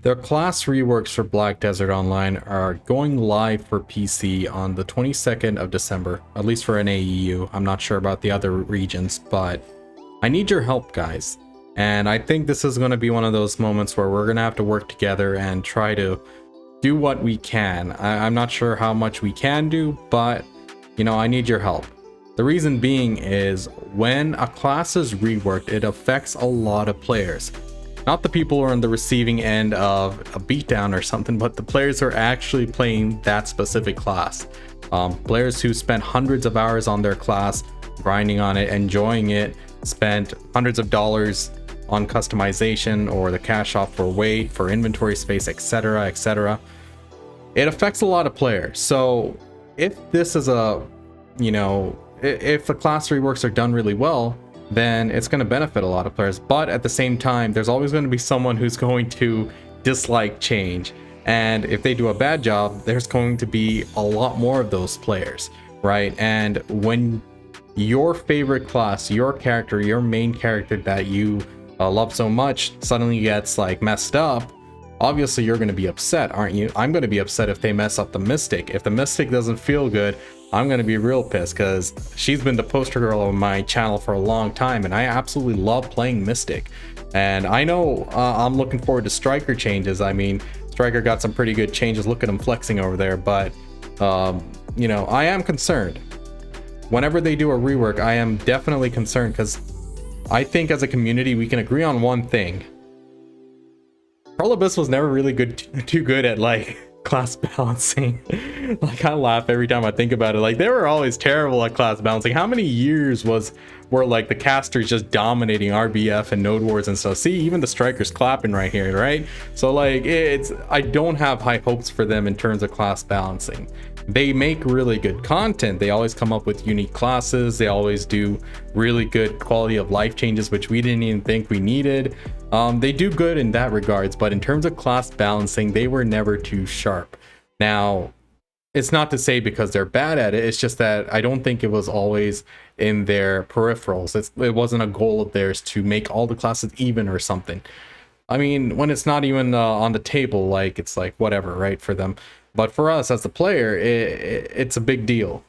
The class reworks for Black Desert Online are going live for PC on the 22nd of December, at least for NAEU. I'm not sure about the other regions, but I need your help, guys. And I think this is going to be one of those moments where we're going to have to work together and try to do what we can. I'm not sure how much we can do, but I need your help. The reason being is when a class is reworked, it affects a lot of players. Not the people who are on the receiving end of a beatdown or something, but the players who are actually playing that specific class. Players who spent hundreds of hours on their class, grinding on it, enjoying it, spent hundreds of dollars on customization or the cash off for weight, for inventory space, etc., etc. It affects a lot of players. So if this is if the class reworks are done really well, then it's going to benefit a lot of players. But at the same time, there's always going to be someone who's going to dislike change. And if they do a bad job, there's going to be a lot more of those players, right? And when your favorite class, your character, your main character that you love so much suddenly gets like messed up, obviously you're going to be upset, aren't you? I'm going to be upset if they mess up the Mystic. If the Mystic doesn't feel good, I'm going to be real pissed because she's been the poster girl on my channel for a long time, and I absolutely love playing Mystic. And I know I'm looking forward to Striker changes. I mean, Striker got some pretty good changes. Look at him flexing over there. But, I am concerned. Whenever they do a rework, I am definitely concerned because I think as a community, we can agree on one thing. Pearl Abyss was never really too good at like class balancing. Like I laugh every time I think about it. Like they were always terrible at class balancing. How many years were like the casters just dominating RBF and Node Wars and stuff? See, even the strikers clapping right here, right? So like I don't have high hopes for them in terms of class balancing. They make really good content. They always come up with unique classes. They always do really good quality of life changes, which we didn't even think we needed. They do good in that regards, but in terms of class balancing, they were never too sharp. Now, it's not to say because they're bad at it. It's just that I don't think it was always in their peripherals. It wasn't a goal of theirs to make all the classes even or something. I mean, when it's not even on the table, like it's like whatever, right, for them. But for us as the player, it's a big deal.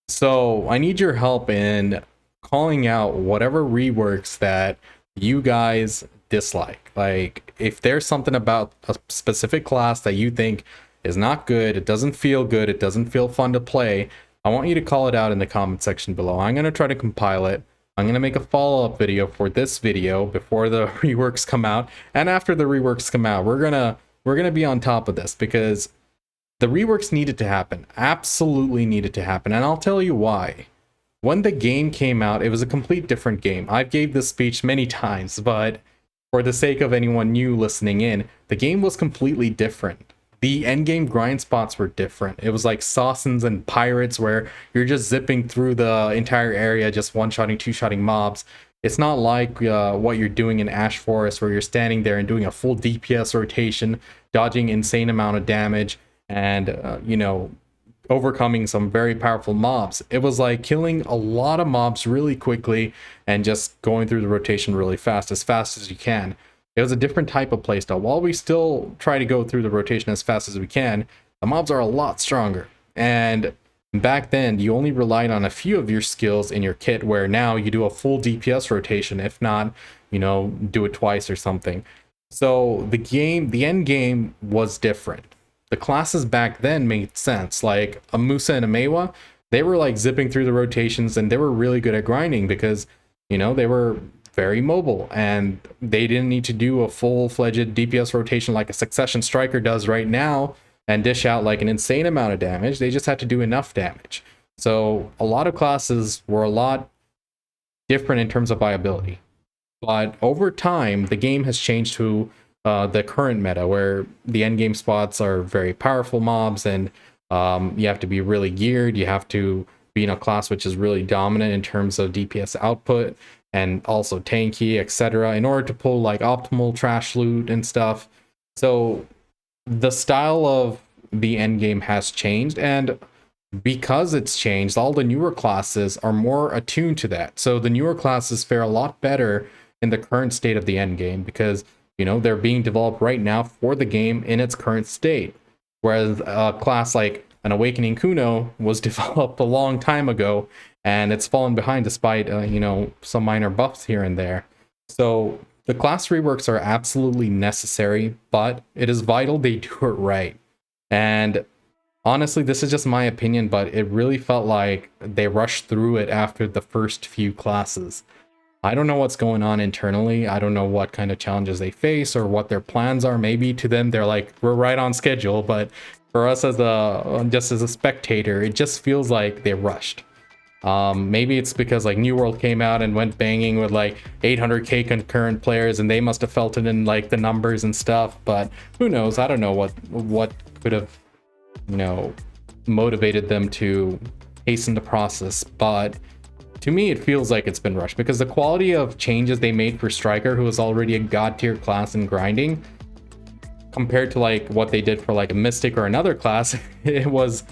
So I need your help in calling out whatever reworks that you guys dislike. Like if there's something about a specific class that you think is not good, it doesn't feel good, it doesn't feel fun to play, I want you to call it out in the comment section below. I'm going to try to compile it. I'm going to make a follow-up video for this video before the reworks come out, and after the reworks come out, we're going to be on top of this because the reworks needed to happen, absolutely needed to happen, and I'll tell you why. When the game came out, it was a complete different game. I've gave this speech many times, but for the sake of anyone new listening in, the game was completely different. The endgame grind spots were different. It was like Saucons and Pirates where you're just zipping through the entire area, just one-shotting, two-shotting mobs. It's not like what you're doing in Ash Forest where you're standing there and doing a full DPS rotation, dodging insane amount of damage, and overcoming some very powerful mobs. It was like killing a lot of mobs really quickly and just going through the rotation really fast as you can. It was a different type of playstyle. While we still try to go through the rotation as fast as we can, the mobs are a lot stronger. And back then, you only relied on a few of your skills in your kit, where now you do a full DPS rotation, if not, do it twice or something. So the end game was different. The classes back then made sense, like a Musa and a Mewa. They were like zipping through the rotations and they were really good at grinding because, they were very mobile and they didn't need to do a full-fledged DPS rotation like a Succession Striker does right now and dish out like an insane amount of damage. They just had to do enough damage. So a lot of classes were a lot different in terms of viability. But over time, the game has changed to the current meta where the endgame spots are very powerful mobs and you have to be really geared. You have to be in a class which is really dominant in terms of DPS output and also tanky, etc., in order to pull like optimal trash loot and stuff. So the style of the endgame has changed, and because it's changed, all the newer classes are more attuned to that. So the newer classes fare a lot better in the current state of the endgame because You know, they're being developed right now for the game in its current state. Whereas a class like an Awakening Kuno was developed a long time ago, and it's fallen behind despite, you know, some minor buffs here and there. So the class reworks are absolutely necessary, but it is vital they do it right. And honestly, this is just my opinion, but it really felt like they rushed through it after the first few classes. I don't know what's going on internally. I don't know what kind of challenges they face or what their plans are. Maybe to them, they're like, we're right on schedule. But for us as just as a spectator, it just feels like they rushed. Maybe it's because like New World came out and went banging with like 800k concurrent players, and they must have felt it in like the numbers and stuff. But who knows? I don't know what could have, you know, motivated them to hasten the process. But to me, it feels like it's been rushed because the quality of changes they made for Striker, who was already a god tier class in grinding, compared to like what they did for like a Mystic or another class, it was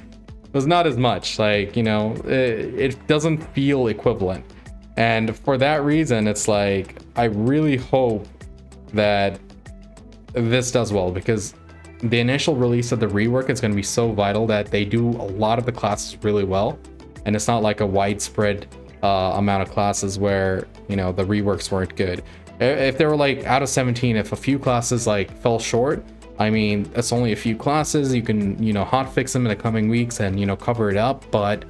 not as much. Like, you know, it doesn't feel equivalent. And for that reason, it's like, I really hope that this does well, because the initial release of the rework is going to be so vital that they do a lot of the classes really well. And it's not like a widespread amount of classes where, you know, the reworks weren't good. If they were like out of 17, if a few classes like fell short, I mean, it's only a few classes. You can, you know, hotfix them in the coming weeks and, you know, cover it up. But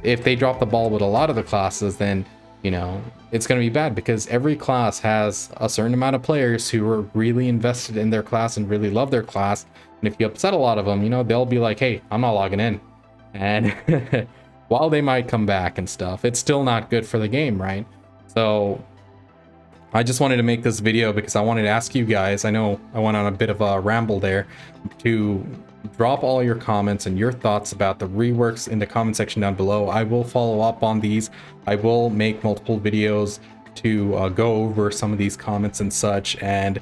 if they drop the ball with a lot of the classes, then, you know, it's going to be bad, because every class has a certain amount of players who are really invested in their class and really love their class. And if you upset a lot of them, you know, they'll be like, hey, I'm not logging in. And while they might come back and stuff, it's still not good for the game, right? So I just wanted to make this video because I wanted to ask you guys, I know I went on a bit of a ramble there, to drop all your comments and your thoughts about the reworks in the comment section down below. I will follow up on these. I will make multiple videos to go over some of these comments and such, and,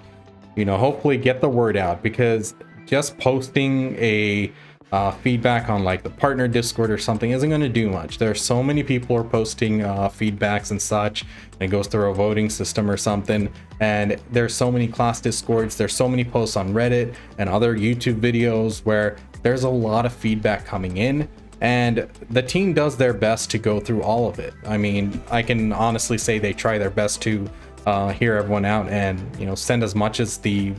you know, hopefully get the word out, because just posting a feedback on like the partner Discord or something isn't going to do much. There are so many people are posting feedbacks and such, and it goes through a voting system or something, and there's so many class Discords, there's so many posts on Reddit and other YouTube videos where there's a lot of feedback coming in, and the team does their best to go through all of it. I mean, I can honestly say they try their best to hear everyone out and, you know, send as much as they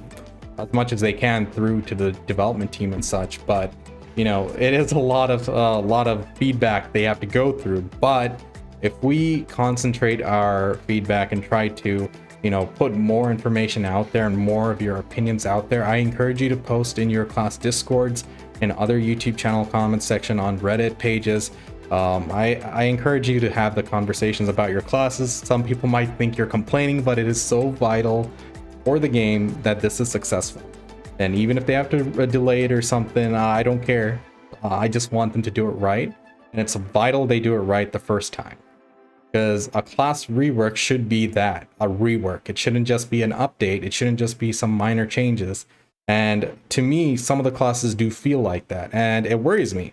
can through to the development team and such. But, you know, it is a lot of feedback they have to go through. But if we concentrate our feedback and try to, you know, put more information out there and more of your opinions out there, I encourage you to post in your class Discords and other YouTube channel comment section, on Reddit pages. I encourage you to have the conversations about your classes. Some people might think you're complaining, but it is so vital for the game that this is successful. And even if they have to delay it or something, I don't care. I just want them to do it right. And it's vital they do it right the first time. Because a class rework should be that, a rework. It shouldn't just be an update. It shouldn't just be some minor changes. And to me, some of the classes do feel like that, and it worries me.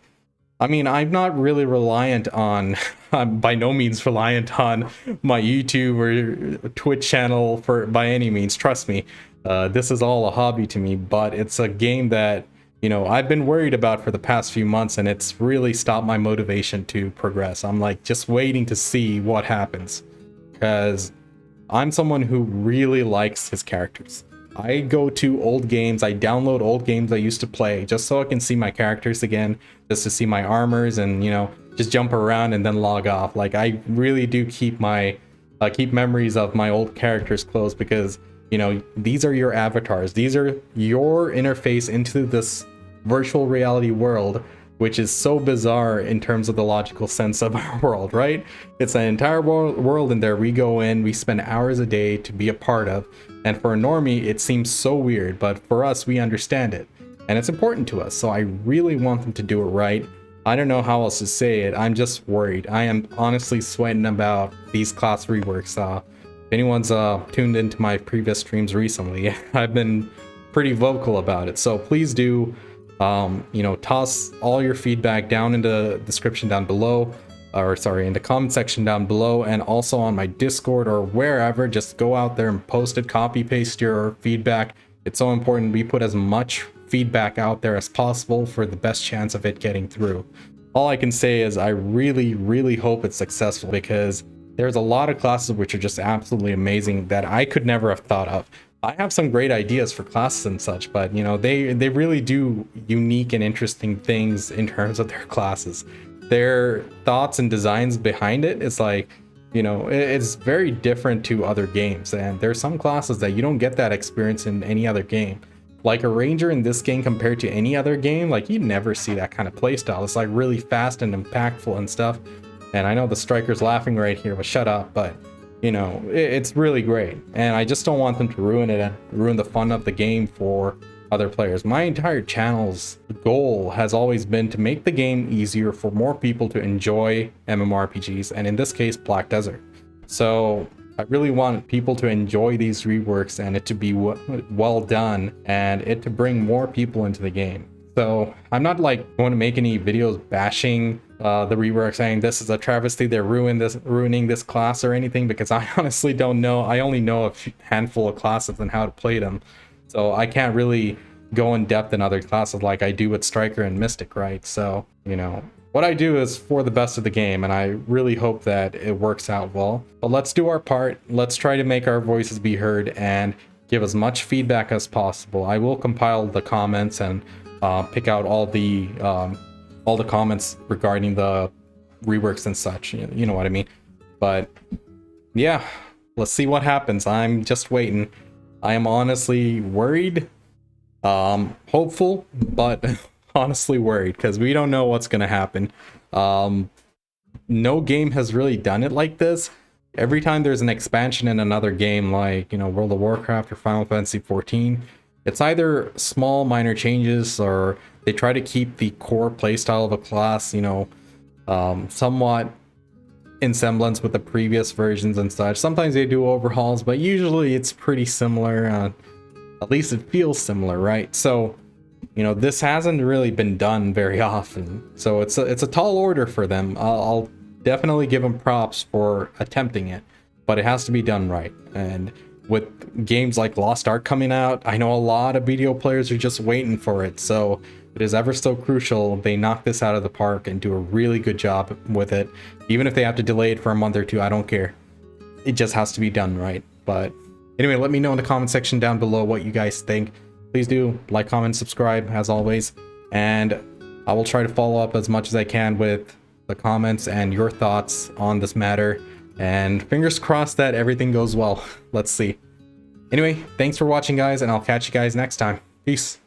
I mean, I'm not really reliant on, I'm by no means reliant on my YouTube or Twitch channel by any means, trust me. This is all a hobby to me, but it's a game that, you know, I've been worried about for the past few months, and it's really stopped my motivation to progress. I'm like just waiting to see what happens, because I'm someone who really likes his characters. I go to old games, I download old games I used to play just so I can see my characters again, just to see my armors and, you know, just jump around and then log off. Like, I really do keep keep memories of my old characters close, because, you know, these are your avatars. These are your interface into this virtual reality world, which is so bizarre in terms of the logical sense of our world, right? It's an entire world in there we go in, we spend hours a day to be a part of. And for a normie, it seems so weird, but for us, we understand it. And it's important to us, so I really want them to do it right. I don't know how else to say it. I'm just worried. I am honestly sweating about these class reworks. If anyone's tuned into my previous streams recently, I've been pretty vocal about it. So please do, you know, toss all your feedback down in the description down below. or sorry, in the comment section down below, and also on my Discord or wherever. Just go out there and post it, copy paste your feedback. It's so important we put as much feedback out there as possible for the best chance of it getting through. All I can say is I really hope it's successful, because there's a lot of classes which are just absolutely amazing that I could never have thought of. I have some great ideas for classes and such, but you know, they really do unique and interesting things in terms of their classes. Their thoughts and designs behind it, it's like, you know, it's very different to other games, and there's some classes that you don't get that experience in any other game. Like a ranger in this game compared to any other game, like you never see that kind of playstyle. It's like really fast and impactful and stuff. And I know the striker's laughing right here, but shut up. But you know, it's really great, and I just don't want them to ruin it and ruin the fun of the game for other players. My entire channel's goal has always been to make the game easier for more people to enjoy MMORPGs, and in this case Black Desert. So I really want people to enjoy these reworks and it to be well done, and it to bring more people into the game. So I'm not like going to make any videos bashing the rework, saying this is a travesty, they're ruining this class or anything, because I honestly don't know. I only know a handful of classes and how to play them, so I can't really go in depth in other classes like I do with Striker and Mystic, right? So, you know, what I do is for the best of the game, and I really hope that it works out well. But let's do our part. Let's try to make our voices be heard and give as much feedback as possible. I will compile the comments and pick out all the comments regarding the reworks and such. You know what I mean? But yeah, let's see what happens. I'm just waiting. I am honestly worried, hopeful, but honestly worried, because we don't know what's gonna happen. No game has really done it like this. Every time there's an expansion in another game, like, you know, World of Warcraft or Final Fantasy 14, it's either small minor changes, or they try to keep the core playstyle of a class, you know, somewhat in semblance with the previous versions and such. Sometimes they do overhauls, but usually it's pretty similar. At least it feels similar, right? So, you know, this hasn't really been done very often, so it's a tall order for them. I'll definitely give them props for attempting it, but it has to be done right. And with games like Lost Ark coming out, I know a lot of BDO players are just waiting for it, so it is ever so crucial they knock this out of the park and do a really good job with it. Even if they have to delay it for a month or two, I don't care. It just has to be done right. But anyway, let me know in the comment section down below what you guys think. Please do like, comment, subscribe as always, and I will try to follow up as much as I can with the comments and your thoughts on this matter, and fingers crossed that everything goes well. Let's see. Anyway, thanks for watching guys, and I'll catch you guys next time. Peace.